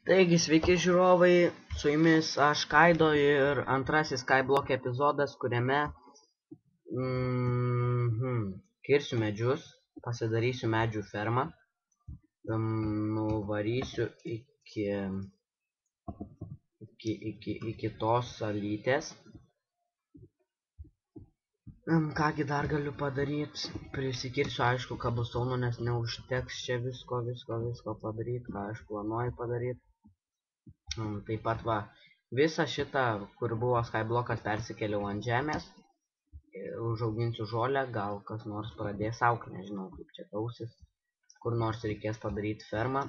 Taigi, sveiki žiūrovai, su jumis aš Kaido ir antrasis Skyblock epizodas, kuriame kirsiu medžius, pasidarysiu medžių fermą, nuvarysiu iki tos salytės. Kągi dar galiu padaryti, prisikirsiu aišku kabustonų, nes neužteks čia visko padaryti, ką aš planuoju padaryti. Taip pat va, visą šitą, kur buvo Skyblockas, persikėliau ant žemės, užauginsiu žolę, gal kas nors pradės augti, nežinau kaip čia tausis, kur nors reikės padaryti fermą,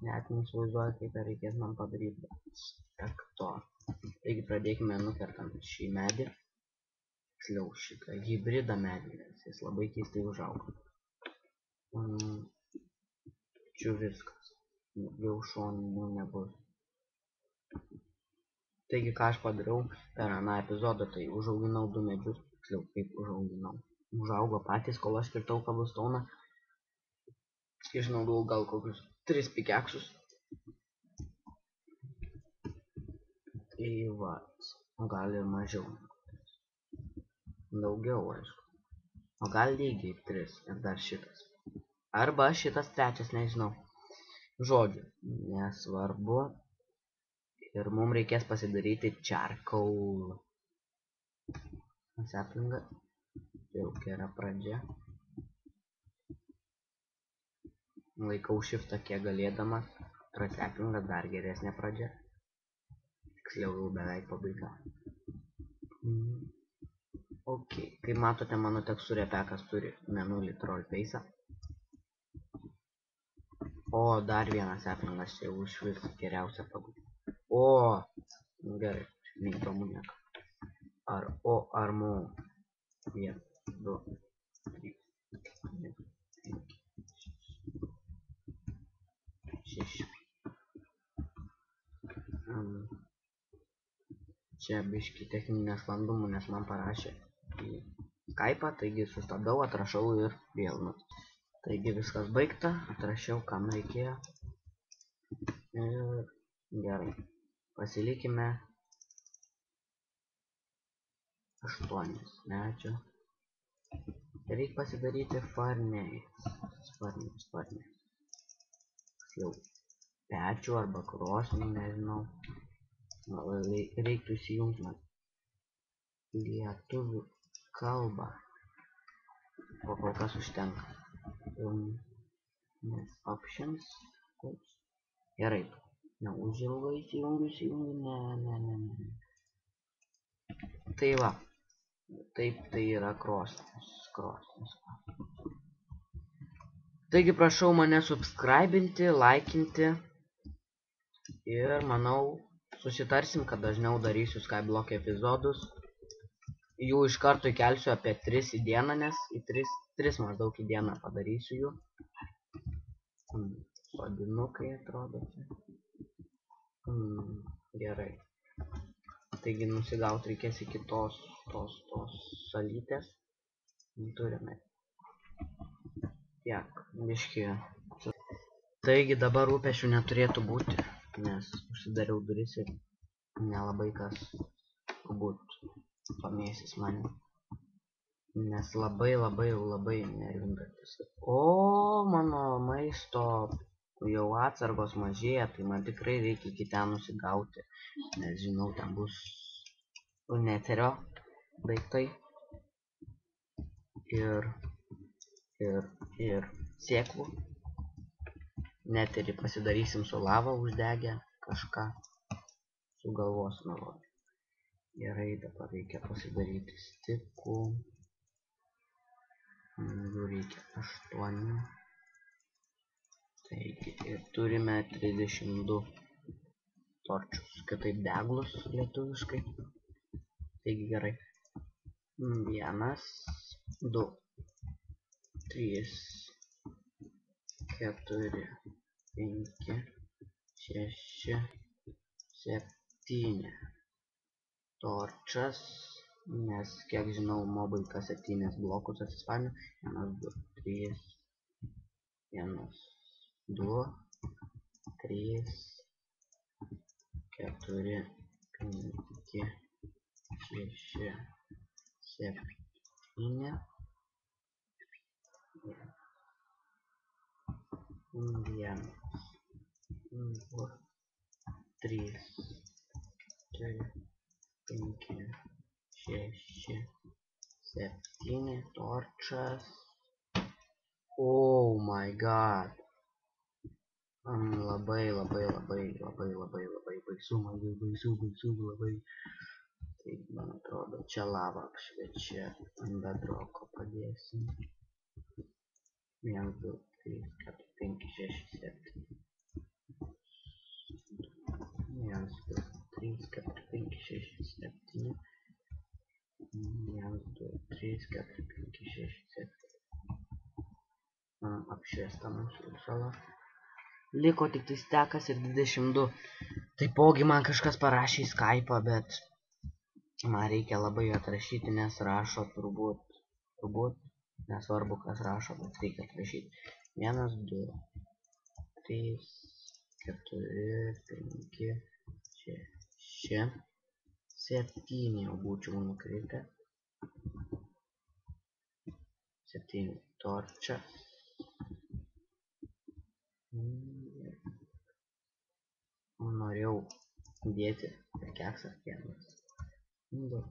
net neįsivaizduoju, kaip reikės man padaryti, bet to. Taigi pradėkime nukertant šį medį, tiksliau šitą hybridą medį, nes jis labai keistai užaugo. Čia viskas, jau šoninių nebus. Taigi, ką aš padariau per aną epizodą, tai užauginau du medžius, tiksliau kaip užauginau. Užaugo patys, kol aš kirtau kablestoną. Išnaudojau gal kokius 3 pikeksus. Tai va, gal ir mažiau. Daugiau, aišku. O gal lygiai 3 ir dar šitas. Arba šitas trečias, nežinau. Žodžiu, nesvarbu. Ir mums reikės pasidaryti charcoal. Saplinga. Jau gera pradžia. Laikau shiftą kiek galėdamas. Saplingas dar geresnė pradžia. Tiksliau jau beveik pabaiga. Ok, kaip matote, mano teksturė pekas turi mėnulį troll face'ą. O, dar vienas saplingas čia už vis geriausia pabaiga. O, gerai, neįdomu nieko. Ar mu. 1, 2, 3, 4, 5, 6. Čia biški techninį nesklandumų, nes man parašė į Skype'ą, taigi sustabdau, atrašau ir vėl. Taigi viskas baigta, atrašiau, kam reikėjo. Ir gerai, pasilikime 8 medžių. Reikia pasidaryti farnės. Jau pečių arba krosnį, nežinau. Reiktų įsijungti man lietuvių kalbą. O kol kas užtenka. Options. Gerai. Neužilgo įsijungiu. Ne. Tai va. Taip, tai yra krosnis. Taigi prašau mane subscribinti, laikinti. Ir manau, susitarsim, kad dažniau darysiu Skyblock epizodus. Jų iš karto įkelsiu apie 3 į dieną, nes į 3 maždaug į dieną padarysiu jų. Sodinukai atrodo čia. Gerai. Taigi nusigauti reikės iki tos salytės. Turime tiek, biški. Taigi dabar rūpešių neturėtų būti, nes užsidariau duris ir nelabai kas turbūt pamėsis mane. Nes labai nervingas. O, mano maisto jau atsargos mažėja, tai man tikrai reikia iki ten nusigauti. Nes žinau, ten bus neterio daiktai. Ir sėklų. Neterį pasidarysim su lava uždegę, kažką sugalvosim. Gerai, dabar reikia pasidaryti stikų. Jų reikia 8. Taigi, ir turime 32 torčius, kitaip deglus lietuviškai. Taigi gerai. 1, 2, 3, 4, 5, 6, 7 torčas, nes kiek žinau, mobai kas 7 blokus atsispaudė. 1, 2, 3, 1, 2, 3, 4, 5, 6, 7, 1, 2, 3, 4, 5, 6, 7, torčas. Oh my god. Labai baisu, labai. Tai, man atrodo, čia lava apšviečia. Ant bedroko padėsim. 1, 2, 3, 4, 5, 6, 7. 1, 2, 3, 4, 5, 6, 7. 1, 2, 3, 4, 5, 6, 7. Apšviesta mūsų sala. Liko tik tai stekas ir 22. Taipogi man kažkas parašė į Skype'ą, bet man reikia labai atrašyti, nes rašo turbūt, nesvarbu kas rašo, bet reikia atrašyti. 1, 2, 3, 4, 5, 6, 7 jau būčiau nukreipę. 7 torčia. Norėjau dėti keksą. 1, 2,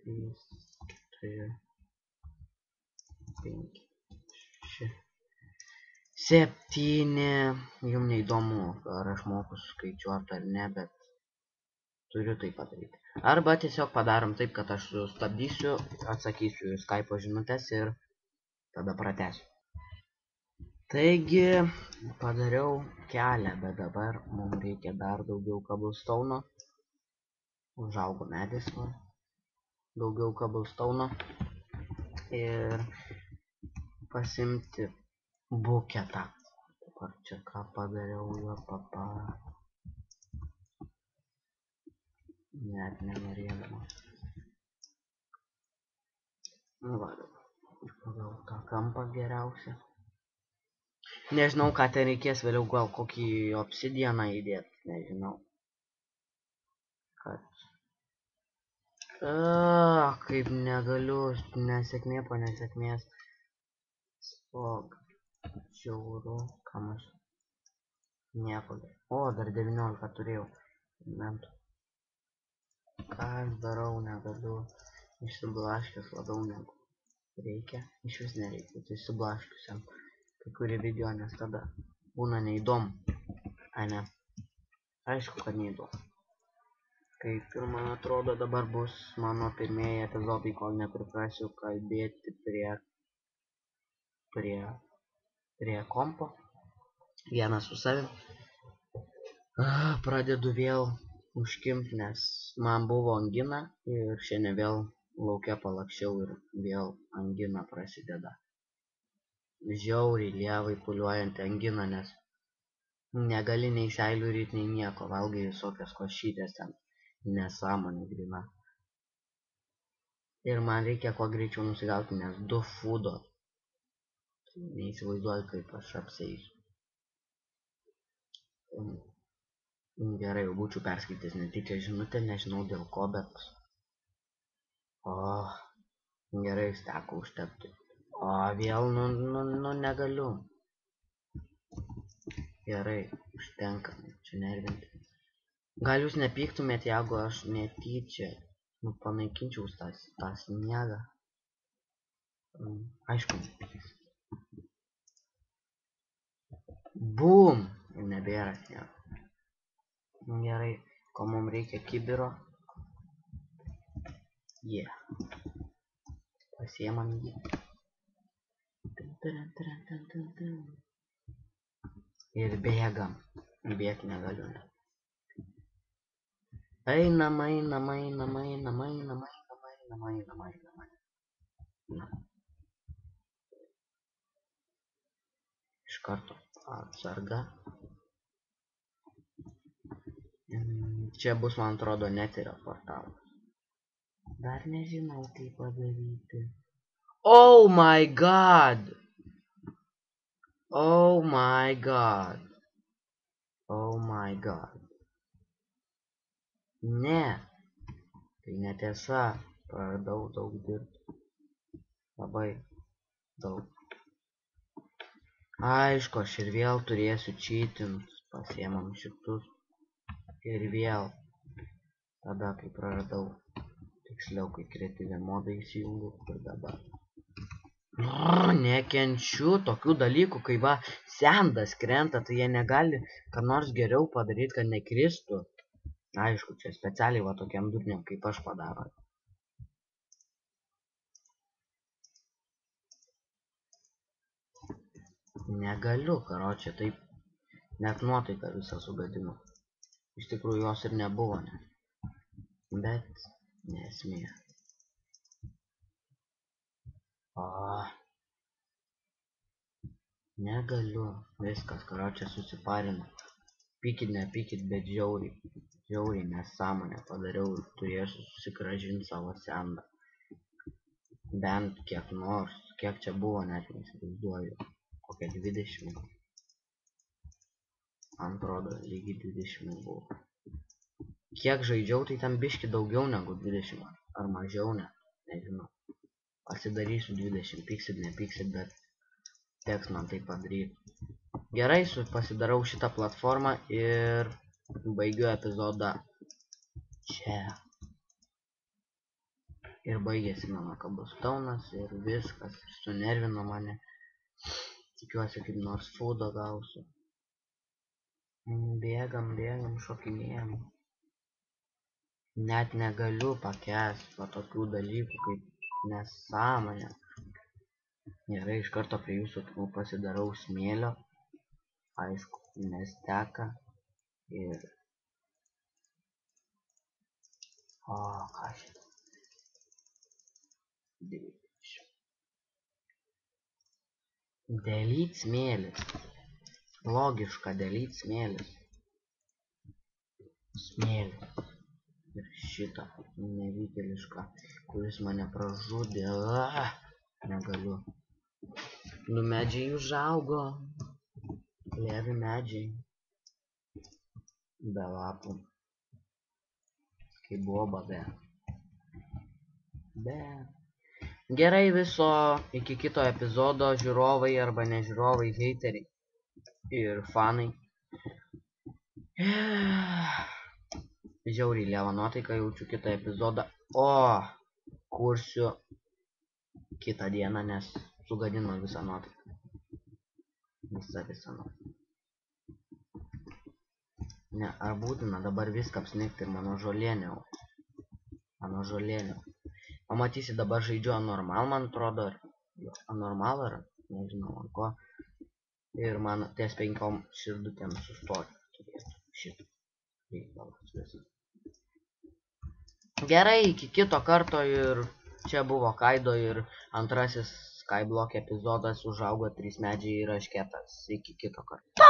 3, 4, 5, 6, 7. Jums neįdomu, ar aš moku skaičiuoti ar ne, bet turiu tai padaryti. Arba tiesiog padarom taip, kad aš sustabdysiu, atsakysiu į Skype'o žinutes ir tada pratęsiu. Taigi, padariau kelią, bet dabar mums reikia dar daugiau cobblestone'o. Užaugo medis, daugiau cobblestone'o. Ir pasimti buketą. Dabar čia ką padariau, jo papa. Net nenorėdama. Va, pagal tą kampą geriausia. Nežinau, ką ten reikės vėliau, gal kokį obsidianą įdėti, nežinau. Kaip negaliu, nesėkmė po nesėkmės. Spog, žiauru, kam aš nieko. O, dar 19 turėjau. Ką aš darau, negaliu. Išsiblaškęs labiau negu reikia. Iš vis nereikia, tai išsiblaškiusiam. Kai kurie video, nes tada būna neįdomu. Ai ne. Aišku, kad neįdomu. Kaip ir man atrodo, dabar bus mano pirmieji epizodai, kol nepriprasiu kalbėti prie kompo. Vienas su savim. Pradedu vėl užkimti, nes man buvo angina ir šiandien vėl lauke palakščiau ir vėl angina prasideda. Žiauriai lievai puliuojanti angina, nes negali nei seilių ryt, nei nieko, valgai visokias košytės ten, nesąmonė grina. Ir man reikia kuo greičiau nusigauti, nes 2 foodo. Neįsivaizduoju, kaip aš apseisiu. Gerai, jau būčiau perskaitęs netyčia žinutę, nežinau dėl ko, bet... Gerai, steko užtekti. Vėl, negaliu. Gerai, užtenka, čia nervinti. Gal jūs nepyktumėt, jeigu aš netyčia panaikinčiau tą sniegą? Aišku, nepyks. Bum! Ir nebėra sniego. Gerai, ko mums reikia kibiro. Pasiemam jį. Ir bėgam. Bėgti negaliu. Einam. Iš karto atsarga. Čia bus, man atrodo, neterio portalas. Dar nežinau, kaip padaryti. Oh my god! Oh my god! Oh my god! Ne. Tai netiesa. Praradau daug dirbti. Labai daug. Aišku, aš ir vėl turėsiu čytint. Pasiemam šitus. Ir vėl. Tada, kai praradau. Tiksliau, kai kreatyvė modai įsijungiu. Ir dabar. Nekenčiu tokių dalykų, kai va sendas krenta, tai jie negali ką nors geriau padaryti, kad nekristų. Aišku, čia specialiai va tokiam durniam kaip aš padaro. Negaliu, karočią, taip net nuotaiką visą sugadinu. Iš tikrųjų jos ir nebuvo, ne. Bet nesmė. Negaliu. Viskas, karočią, susiparinu. Pykit, nepykit, bet žiauriai. Žiauriai nesąmonę padariau ir turėsiu susigrąžinti savo sendą. Bent kiek nors. Kiek čia buvo, net neįsivaizduoju. Kokia 20. Man atrodo, lygiai 20 buvo. Kiek žaidžiau, tai tam biški daugiau negu 20. Ar mažiau, ne? Nežinau. Pasidarysiu 20. Pyksit, nepyksit, bet teks man tai padaryti. Gerai, pasidarau šitą platformą ir baigiu epizodą čia. Ir baigėsi mano kabustaunas ir viskas. Sunervino mane. Tikiuosi kaip nors foodo gausiu. Bėgam, šokinėjam. Net negaliu pakęsti va tokių dalykų kaip nesąmonė. Gerai, iš karto prie jūsų pasidarau smėlio. Aišku, nes teka. Ir... O, ką šitą? Delete smėlis. Logiška, delete smėlis. Smėlis. Ir šitą nevykėlišką, kuris mane pražudė. Negaliu. Nu medžiai užaugo. Levi medžiai. Be lapų. Kaip boba, be. Gerai, viso iki kito epizodo, žiūrovai arba nežiūrovai, heiteriai ir fanai. Žiauriai leva nuotaika, jaučiu kitą epizodą. O, kursiu kitą dieną, nes sugadino visą nuotaiką. Visą nuotaiką. Ne, ar būtina dabar viską apsnigti ir mano žolėnė. Mano žolėnė. Pamatysi, dabar žaidžiu anormal, man atrodo. Anormal ar nežinau ant ko. Ir man ties 5 širdutėm sustoti. Šitą. Gerai, iki kito karto ir čia buvo Kaido ir antrasis Skyblock epizodas užaugo 3 medžiai ir aš kietas. Iki kito karto.